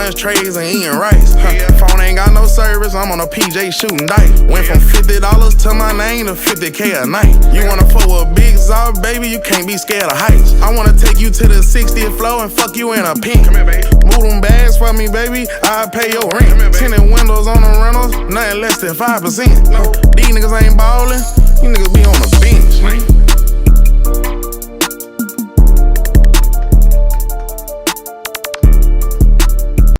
lunch trays and eating rice. Phone ain't got no service, I'm on a PJ shooting dice. Went from $50 to my name to 50K a night. You wanna fuck with a big Zod, baby, you can't be scared of heights. I wanna take you to the 60th floor and fuck you in a pink. Move them bags for me, baby, I'll pay your rent. Tinted windows on the rentals, nothing less than 5%. These niggas ain't ballin', you niggas be on